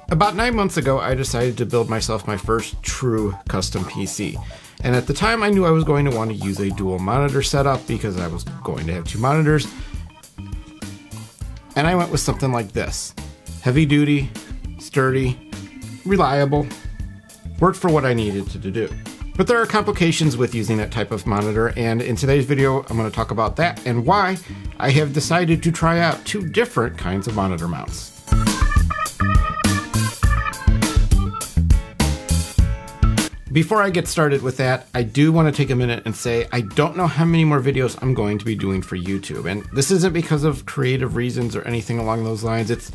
About 9 months ago, I decided to build myself my first true custom PC. And at the time, I knew I was going to want to use a dual monitor setup because I was going to have 2 monitors. And I went with something like this. Heavy duty, sturdy, reliable, worked for what I needed to do. But there are complications with using that type of monitor, and in today's video, I'm going to talk about that and why I have decided to try out 2 different kinds of monitor mounts. Before I get started with that, I do want to take a minute and say I don't know how many more videos I'm going to be doing for YouTube. And this isn't because of creative reasons or anything along those lines. It's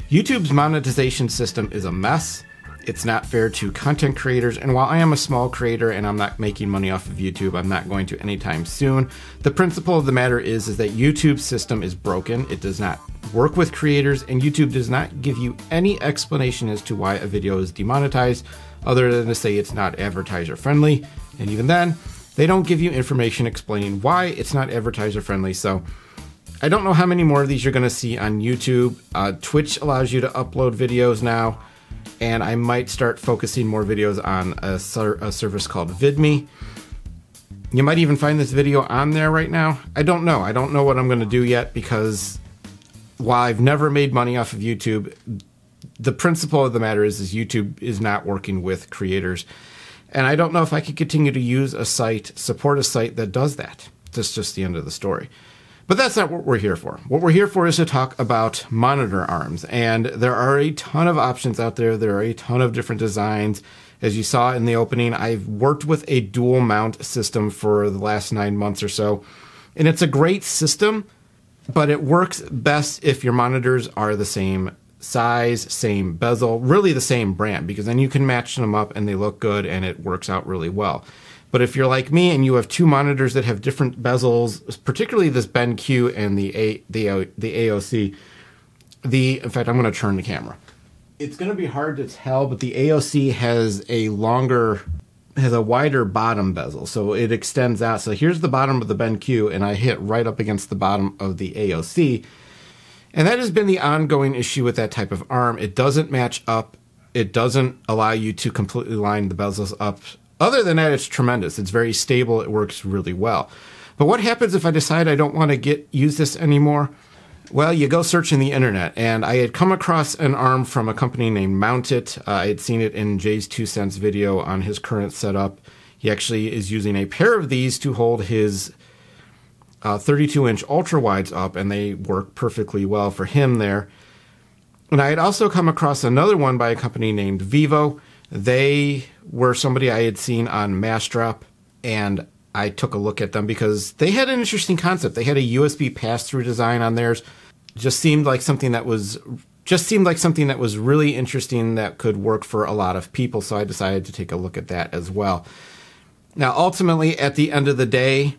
YouTube's monetization system is a mess. It's not fair to content creators. And while I am a small creator and I'm not making money off of YouTube, I'm not going to anytime soon. The principle of the matter is that YouTube's system is broken. It does not work with creators, and YouTube does not give you any explanation as to why a video is demonetized, other than to say it's not advertiser friendly. And even then, they don't give you information explaining why it's not advertiser friendly. So I don't know how many more of these you're going to see on YouTube. Twitch allows you to upload videos now, and I might start focusing more videos on a service called VidMe. You might even find this video on there right now. I don't know. I don't know what I'm going to do yet, because while I've never made money off of YouTube, the principle of the matter is YouTube is not working with creators. And I don't know if I could continue to use a site, support a site that does that. That's just the end of the story. But that's not what we're here for. What we're here for is to talk about monitor arms. And there are a ton of options out there. There are a ton of different designs. As you saw in the opening, I've worked with a dual mount system for the last 9 months or so. And it's a great system, but it works best if your monitors are the same size, same bezel, really the same brand, because then you can match them up and they look good and it works out really well. But if you're like me and you have 2 monitors that have different bezels, particularly this BenQ and the AOC, in fact, I'm going to turn the camera. It's going to be hard to tell, but the AOC has a wider bottom bezel, so it extends out. So here's the bottom of the BenQ, and I hit right up against the bottom of the AOC. And that has been the ongoing issue with that type of arm. It doesn't match up. It doesn't allow you to completely line the bezels up. Other than that, it's tremendous. It's very stable. It works really well. But what happens if I decide I don't want to use this anymore? Well, you go search in the internet, and I had come across an arm from a company named Mountit. I had seen it in Jay's 2 cents video on his current setup. He actually is using a pair of these to hold his 32-inch ultra-wides up, and they work perfectly well for him there. And I had also come across another one by a company named Vivo. They were somebody I had seen on Massdrop, and I took a look at them because they had an interesting concept. They had a USB pass-through design on theirs. Just seemed like something that was really interesting that could work for a lot of people, so I decided to take a look at that as well. Now, ultimately, at the end of the day,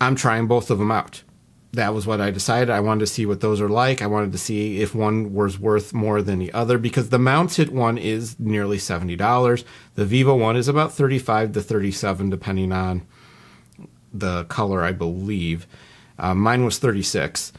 I'm trying both of them out. That was what I decided. I wanted to see what those are like. I wanted to see if one was worth more than the other, because the Mountit one is nearly $70. The Vivo one is about $35 to $37, depending on the color, I believe. Mine was $36.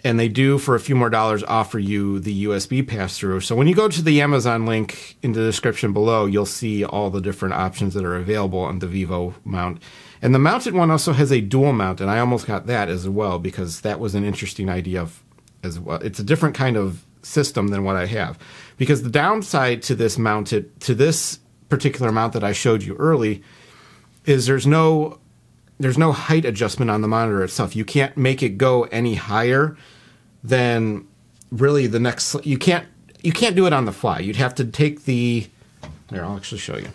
And they do, for a few more dollars, offer you the USB pass-through. So when you go to the Amazon link in the description below, you'll see all the different options that are available on the Vivo mount. And the Mountit one also has a dual mount, and I almost got that as well, because that was an interesting idea as well. It's a different kind of system than what I have. Because the downside to this particular mount that I showed you early, is there's no height adjustment on the monitor itself. You can't make it go any higher than really the next. You can't do it on the fly. You'd have to take here, I'll actually show you.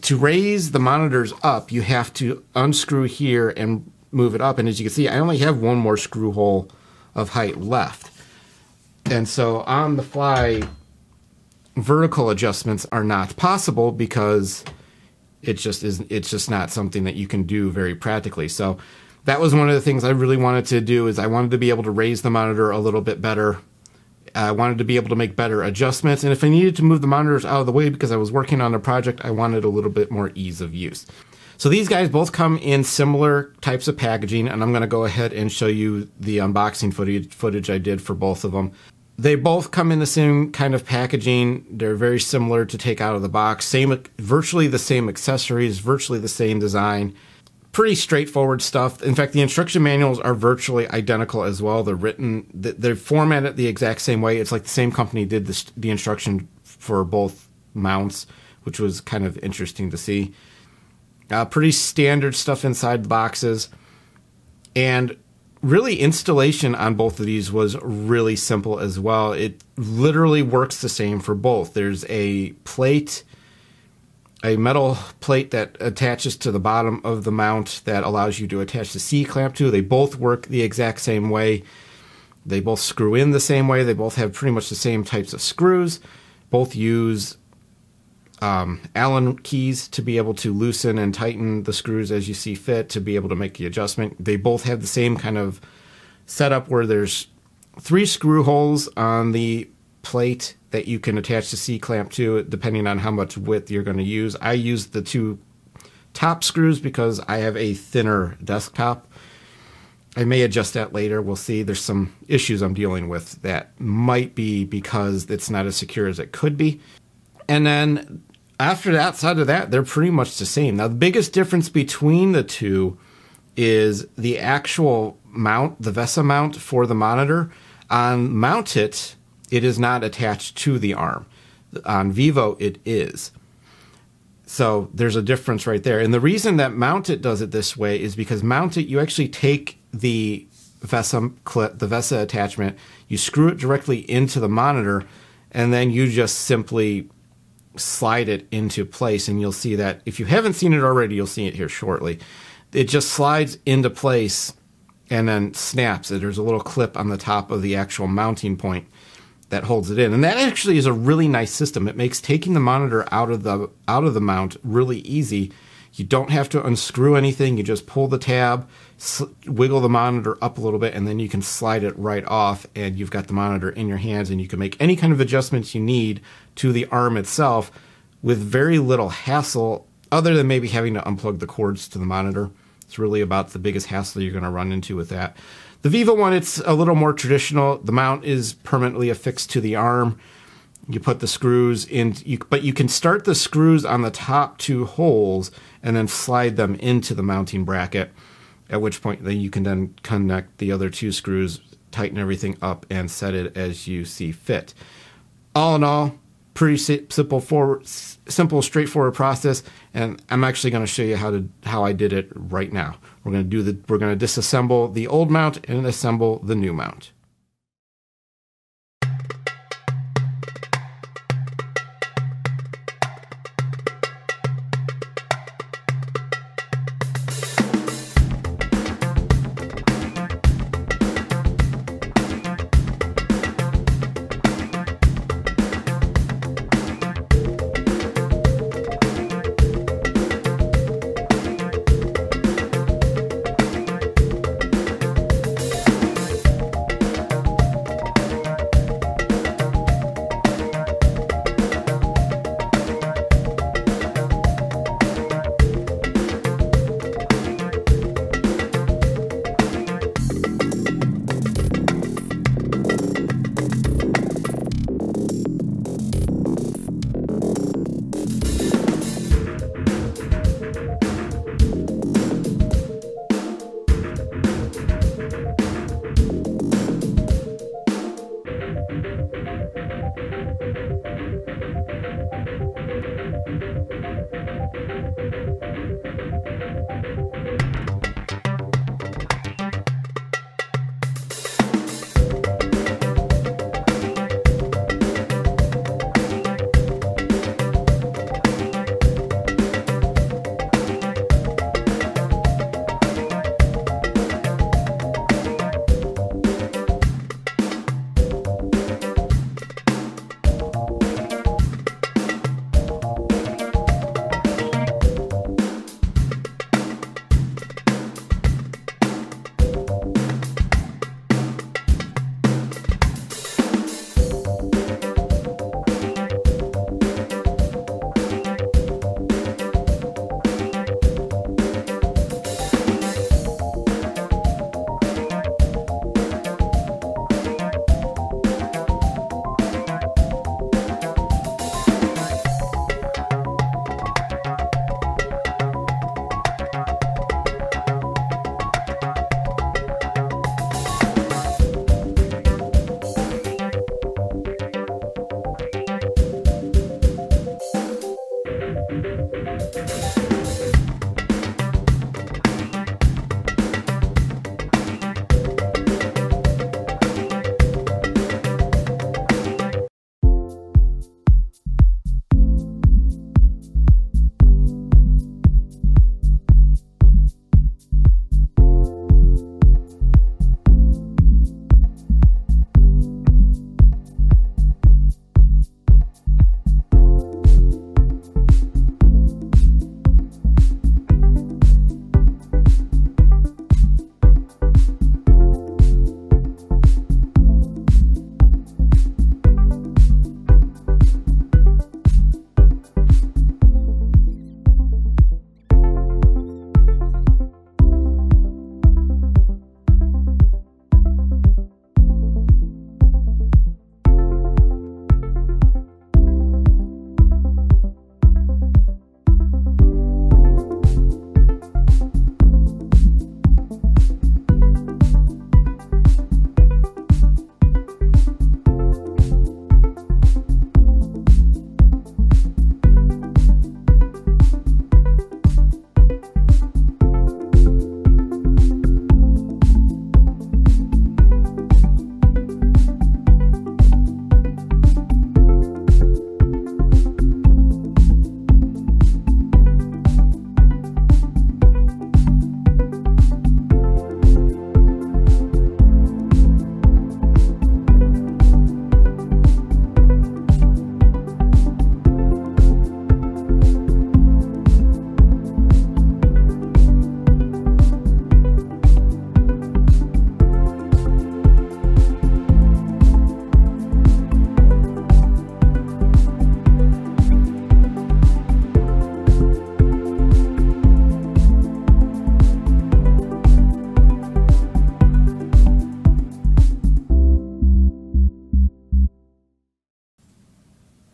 To raise the monitors up, you have to unscrew here and move it up. And as you can see, I only have one more screw hole of height left. And so on the fly, vertical adjustments are not possible, because it's just not something that you can do very practically. So that was one of the things I really wanted to do, is I wanted to be able to raise the monitor a little bit better. I wanted to be able to make better adjustments. And if I needed to move the monitors out of the way because I was working on a project, I wanted a little bit more ease of use. So these guys both come in similar types of packaging, and I'm going to go ahead and show you the unboxing footage I did for both of them. They both come in the same kind of packaging. They're very similar to take out of the box. Virtually the same accessories, virtually the same design. Pretty straightforward stuff. In fact, the instruction manuals are virtually identical as well. They're formatted the exact same way. It's like the same company did the instruction for both mounts, which was kind of interesting to see. Pretty standard stuff inside the boxes. And really, installation on both of these was really simple as well. It literally works the same for both. There's a plate, a metal plate that attaches to the bottom of the mount that allows you to attach the C-clamp to. They both work the exact same way. They both screw in the same way. They both have pretty much the same types of screws. Both use Allen keys to be able to loosen and tighten the screws as you see fit to be able to make the adjustment. They both have the same kind of setup where there's 3 screw holes on the plate that you can attach the C-clamp to depending on how much width you're going to use. I use the 2 top screws because I have a thinner desktop. I may adjust that later. We'll see. There's some issues I'm dealing with that might be because it's not as secure as it could be. And then after that, outside of that, they're pretty much the same. Now, the biggest difference between the two is the actual mount, the VESA mount for the monitor. On Mount It, it is not attached to the arm. On Vivo, it is. So there's a difference right there. And the reason that Mount It does it this way is because Mount It, you actually take the VESA clip, the VESA attachment, you screw it directly into the monitor, and then you just simply slide it into place. And you'll see that if you haven't seen it already, you'll see it here shortly. It just slides into place and then snaps. There's a little clip on the top of the actual mounting point that holds it in. And that actually is a really nice system. It makes taking the monitor out of the mount really easy. You don't have to unscrew anything. You just pull the tab, wiggle the monitor up a little bit, and then you can slide it right off, and you've got the monitor in your hands, and you can make any kind of adjustments you need to the arm itself with very little hassle, other than maybe having to unplug the cords to the monitor. It's really about the biggest hassle you're going to run into with that. The Vivo one, it's a little more traditional. The mount is permanently affixed to the arm. You put the screws in, but you can start the screws on the top 2 holes and then slide them into the mounting bracket, at which point then you can then connect the other 2 screws, tighten everything up, and set it as you see fit. All in all, pretty simple, straightforward process, and I'm actually going to show you how I did it right now. We're going to disassemble the old mount and assemble the new mount.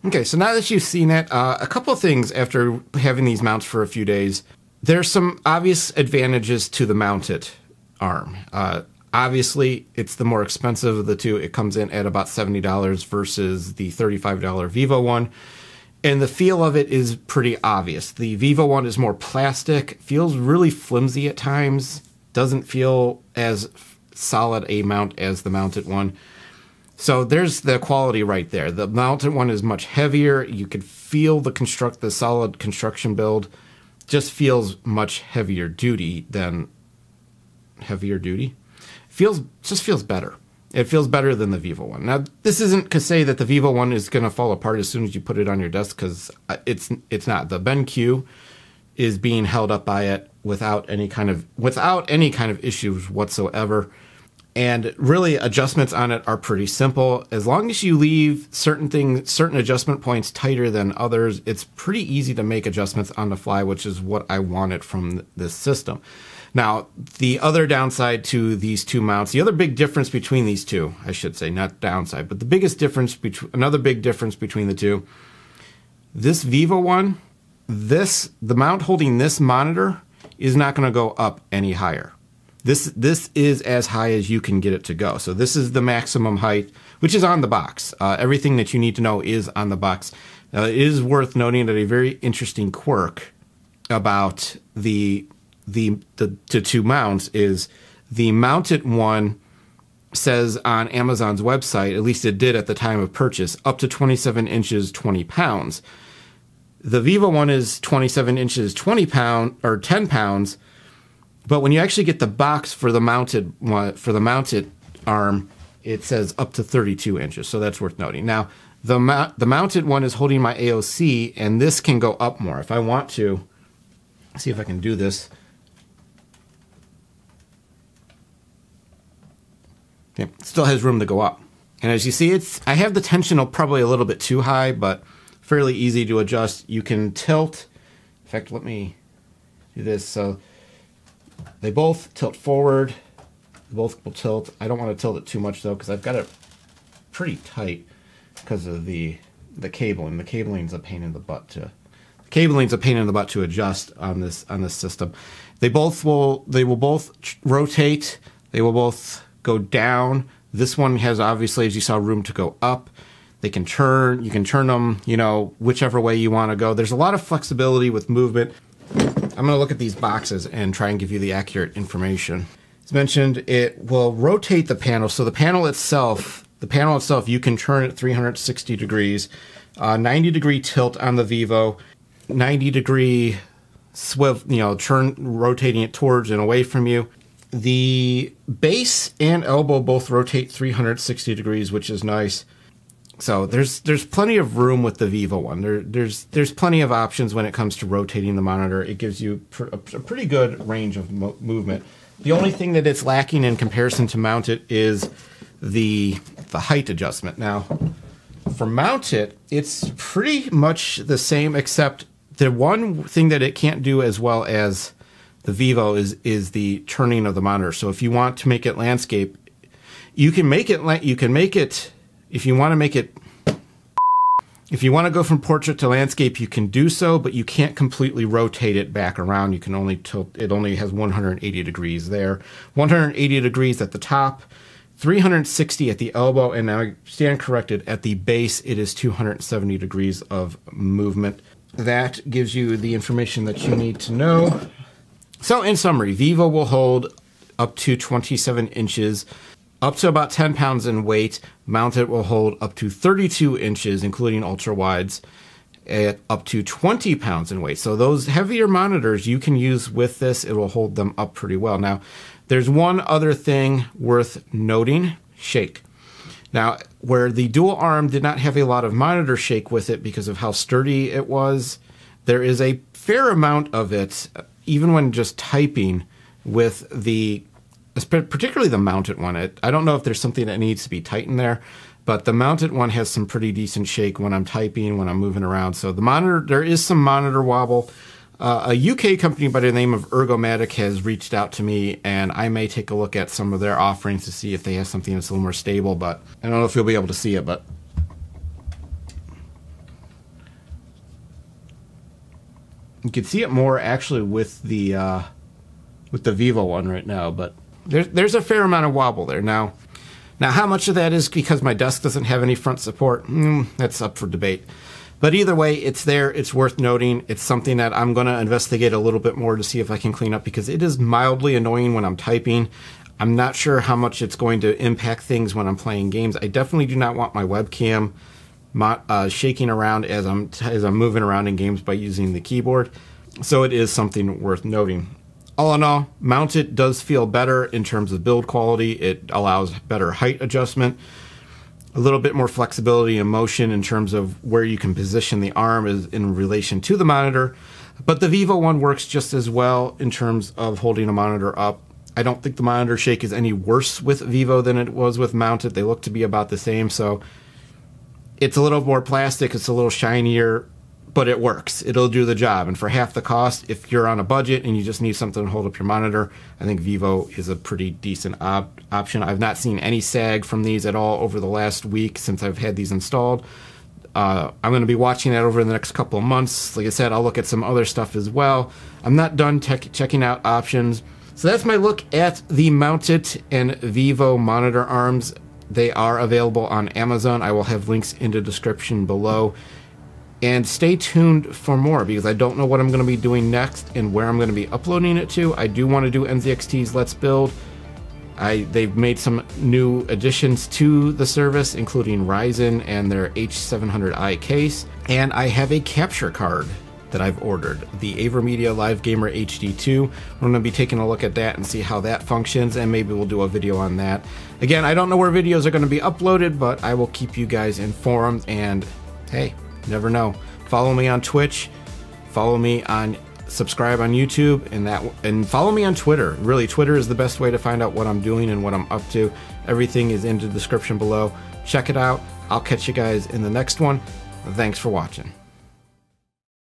Okay, so now that you've seen it, a couple of things after having these mounts for a few days. There's some obvious advantages to the mounted arm. Obviously, it's the more expensive of the two. It comes in at about $70 versus the $35 Vivo one. And the feel of it is pretty obvious. The Vivo one is more plastic, feels really flimsy at times, doesn't feel as solid a mount as the mounted one. So there's the quality right there. The mounted one is much heavier. You can feel the solid construction build. Just feels much heavier duty than just feels better. It feels better than the Vivo one. Now, this isn't to say that the Vivo one is going to fall apart as soon as you put it on your desk, because it's not. The BenQ is being held up by it without any kind of issues whatsoever. And really, adjustments on it are pretty simple. As long as you leave certain adjustment points tighter than others, it's pretty easy to make adjustments on the fly, which is what I wanted from this system. Now, the other downside to these two mounts, the other big difference between these two, I should say, not downside, but another big difference between the two, this Vivo one, the mount holding this monitor is not going to go up any higher. This is as high as you can get it to go. So this is the maximum height, which is on the box. Everything that you need to know is on the box. It is worth noting that a very interesting quirk about the two mounts is the mounted one says on Amazon's website, at least it did at the time of purchase, up to 27 inches, 20 pounds. The Vivo one is 27 inches, 10 pounds. But when you actually get the box for the mounted arm, it says up to 32 inches. So that's worth noting. Now, the mounted one is holding my AOC, and this can go up more. If I want to, see if I can do this. Okay, it still has room to go up. And as you see, I have the tension probably a little bit too high, but fairly easy to adjust. You can tilt. In fact, let me do this. So they both tilt forward. They both will tilt. I don't want to tilt it too much though, because I've got it pretty tight because of the cabling. The cabling's a pain in the butt to adjust on this system. They will both rotate. They will both go down. This one has, obviously, as you saw, room to go up. They can turn. You can turn them, whichever way you want to go. There's a lot of flexibility with movement. I'm going to look at these boxes and try and give you the accurate information. As mentioned, it will rotate the panel. So the panel itself, you can turn it 360 degrees, 90-degree tilt on the Vivo, 90-degree swivel, rotating it towards and away from you. The base and elbow both rotate 360 degrees, which is nice. So there's plenty of room with the Vivo one. There's plenty of options when it comes to rotating the monitor. It gives you a pretty good range of movement. The only thing that it's lacking in comparison to mounted is the height adjustment. Now, for mounted, it's pretty much the same, except the one thing that it can't do as well as the Vivo is the turning of the monitor. So if you want to make it landscape, you can make it. If you want to go from portrait to landscape, you can do so, but you can't completely rotate it back around. You can only tilt. It only has 180 degrees there, 180 degrees at the top, 360 at the elbow, and now I stand corrected, at the base it is 270 degrees of movement. That gives you the information that you need to know. So in summary, Vivo will hold up to 27 inches, up to about 10 pounds in weight. Mounted will hold up to 32 inches, including ultra-wides, at up to 20 pounds in weight. So those heavier monitors you can use with this. It will hold them up pretty well. Now, there's one other thing worth noting, shake. Now, where the dual arm did not have a lot of monitor shake with it because of how sturdy it was, there is a fair amount of it, even when just typing with particularly the mounted one. I don't know if there's something that needs to be tightened there, but the mounted one has some pretty decent shake when I'm typing, when I'm moving around. So the monitor, there is some monitor wobble. A UK company by the name of Ergomatic has reached out to me, and I may take a look at some of their offerings to see if they have something that's a little more stable, but I don't know if you'll be able to see it, but You can see it more actually with the Vivo one right now, but there's a fair amount of wobble there. Now how much of that is because my desk doesn't have any front support? That's up for debate. But either way, it's there. It's worth noting. It's something that I'm going to investigate a little bit more to see if I can clean up, because it is mildly annoying when I'm typing. I'm not sure how much it's going to impact things when I'm playing games. I definitely do not want my webcam shaking around as I'm moving around in games by using the keyboard. So it is something worth noting. All in all, mounted does feel better in terms of build quality. It allows better height adjustment, a little bit more flexibility and motion in terms of where you can position the arm is in relation to the monitor. But the Vivo one works just as well in terms of holding a monitor up. I don't think the monitor shake is any worse with Vivo than it was with mounted. They look to be about the same, so it's a little more plastic, it's a little shinier, but it works. It'll do the job. And for half the cost, if you're on a budget and you just need something to hold up your monitor, I think Vivo is a pretty decent option. I've not seen any sag from these at all over the last week since I've had these installed. I'm going to be watching that over the next couple of months. Like I said, I'll look at some other stuff as well. I'm not done checking out options. So that's my look at the mounted and Vivo monitor arms. They are available on Amazon. I will have links in the description below. And stay tuned for more, because I don't know what I'm going to be doing next and where I'm going to be uploading it to. I do want to do NZXT's Let's Build. They've made some new additions to the service, including Ryzen and their H700i case. And I have a capture card that I've ordered, the AverMedia Live Gamer HD2. We're going to be taking a look at that and see how that functions, and maybe we'll do a video on that. Again, I don't know where videos are going to be uploaded, but I will keep you guys informed. And hey, never know. Follow me on Twitch, subscribe on YouTube, and follow me on Twitter. Really, Twitter is the best way to find out what I'm doing and what I'm up to. Everything is in the description below. Check it out. I'll catch you guys in the next one. Thanks for watching.